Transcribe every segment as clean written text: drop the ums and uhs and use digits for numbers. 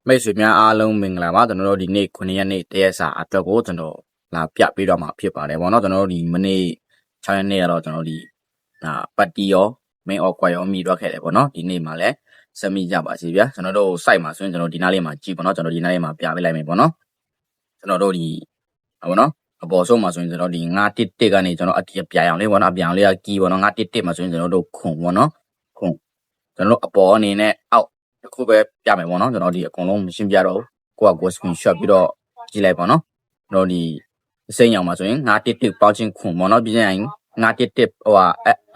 မိတ်ဆွေများအားလုံးမင်္ဂလာပါကျွန်တော်တို့ဒီနေ့9ရက်နေ့တရက်စာအတွက်ကိုကျွန်တော်လာပြပေးတော့မှာဖြစ်ပါတယ်ဗောနော်ကျွန်တော်တို့ဒီမနေ့6ရက်နေ့ကတော့ကျွန်တော်ဒီပတ်တီရော main or ကွာရောမိတော့ခဲ့တယ်ဗောနော်ဒီနေ့မှာလည်းစမိကြပါစေဗျာကျွန်တော်တို့ site မှာဆိုရင်ကျွန်တော်ဒီနားလေးမှာကြည့်ဗောနော်ကျွန်တော်ဒီနားလေးမှာပြပေးလိုက်မယ်ဗောနော်ကျွန်တော်တို့ဒီဗောနော်အပေါ်ဆုံးမှာဆိုရင်ကျွန်တော်ဒီ911ကနေကျွန်တော်အပြအောင်လေးဗောနော်အပြအောင်လေးကကီးဗောနော်911မှာဆိုရင်ကျွန်တော်တို့ခွန်ဗောနော်ခွန်ကျွန်တော်တို့အပေါ်အနေနဲ့အောက်တစ်ခုပဲပြမယ်ဗောနော်ကျွန်တော်ဒီအကုန်လုံးမရှင်းပြတော့ကိုက screenshot ပြီးတော့ကြည့်လိုက်ပါနော်ကျွန်တော်ဒီအစိမ်းရောင်မှာဆိုရင်911ပေါင်းချင်းခွန်ပေါ့နော်ပြီးရင်911ဟို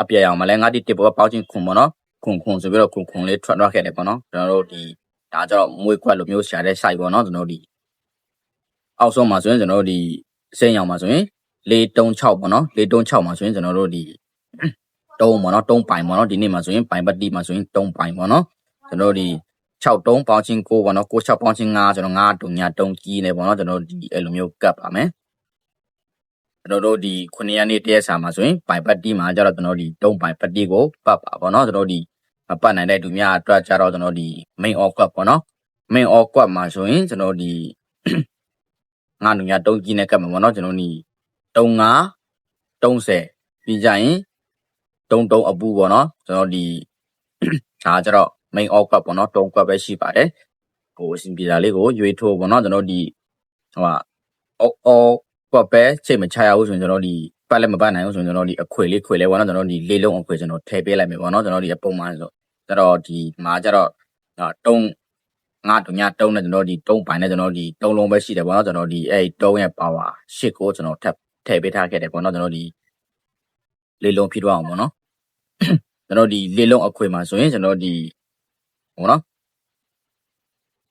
အပြရောင်မှာလဲ911ဘောပေါင်းချင်းခွန်ပေါ့နော်ခွန်ဆိုပြီးတော့ခွန်လေးထွက်ခဲ့တယ်ပေါ့နော်ကျွန်တော်တို့ဒီဒါကြတော့မွေးခွက်လိုမျိုးရှာတဲ့ site ပေါ့နော်ကျွန်တော်ဒီအောက်ဆုံးမှာဆိုရင်ကျွန်တော်တို့ဒီအစိမ်းရောင်မှာဆိုရင်436ပေါ့နော်436မှာဆိုရင်ကျွန်တော်တို့ဒီ3ပေါ့နော်3ပိုင်ပေါ့နော်ဒီနေ့မှာဆိုရင်ပိုင်ပတ်တိမှာဆိုရင်3ပိုင်ပေါ့နော်ကျွန်တော်တို့ဒီ63ပေါင်းချင်း9ပေါ့နော်96ပေါင်းချင်း9ကျွန်တော်9တုံညာ3ကြီးနေပေါ့နော်ကျွန်တော်ဒီအဲ့လိုမျိုးကပ်ပါမယ်ကျွန်တော်တို့ဒီ9ရက်နေ့တရက်စာမှာဆိုရင်ပိုင်ပတ်တိမှာကျတော့ကျွန်တော်ဒီ3ပိုင်ပတ်တိကိုပတ်ပါပေါ့နော်ကျွန်တော်ဒီမပတ်နိုင်တဲ့သူများအတွက်ကျတော့ကျွန်တော်ဒီ main or ကွက်ပေါ့နော် main or ကွက်မှာဆိုရင်ကျွန်တော်ဒီ9တုံညာ3ကြီးနေကပ်မှာပေါ့နော်ကျွန်တော်ဒီ35 30ပြီးကြရင်33အပူပေါ့နော်ကျွန်တော်ဒီဒါကျတော့main or ကွက်ပေါ့နော်3ကွက်ပဲရှိပါတယ်ဟိုအစဉ်ပြေတာလေးကိုရွေးထိုးပေါ့နော်ကျွန်တော်ဒီအော်ကွက်ပဲချိန်မချရဘူးဆိုရင်ကျွန်တော်ဒီပတ်လည်းမပတ်နိုင်ဘူးဆိုရင်ကျွန်တော်ဒီအခွေလေးခွေလဲပေါ့နော်ကျွန်တော်ဒီလေးလုံးအခွေကျွန်တော်ထည့်ပေးလိုက်မယ်ပေါ့နော်ကျွန်တော်ဒီအပုံမှန်ဆိုကျတော့ဒီမှာကျတော့3 9တုံညာ3နဲ့ကျွန်တော်ဒီ3ပိုင်နဲ့ကျွန်တော်ဒီ3လုံးပဲရှိတယ်ပေါ့နော်ကျွန်တော်ဒီအဲ့3ရဲ့ power 8ကိုကျွန်တော်ထည့်ပေးထားခဲ့တယ်ပေါ့နော်ကျွန်တော်ဒီလေးလုံးဖြစ်တော့အောင်ပေါ့နော်ကျွန်တော်ဒီလေးလုံးအခွေမှာဆိုရင်ကျွန်တော်ဒီပေါ့နော်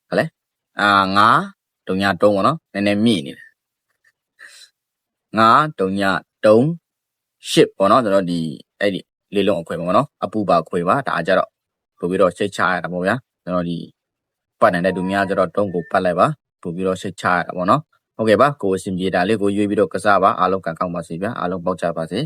ဟဲ့လေ9တုံညာ3ပေါ့နော်နည်းနည်းမြင့်နေတယ်9တုံညာ3 8ပေါ့နော်ကျွန်တော်ဒီအဲ့ဒီလေးလုံးအခွေပေါ့နော်အပူပါခွေပါဒါကြတော့ပို့ပြီးတော့ရှိတ်ချရတာပေါ့ဗျာကျွန်တော်ဒီပတ်နေတဲ့သူများကြတော့တုံးကိုပတ်လိုက်ပါပို့ပြီးတော့ရှိတ်ချရတာပေါ့နော်ဟုတ်ကဲ့ပါကိုအစဉ်ပြေတာလေးကိုရွေးပြီးတော့ကစားပါအားလုံးကံကောင်းပါစေဗျာအားလုံးပေါက်ကြပါစေ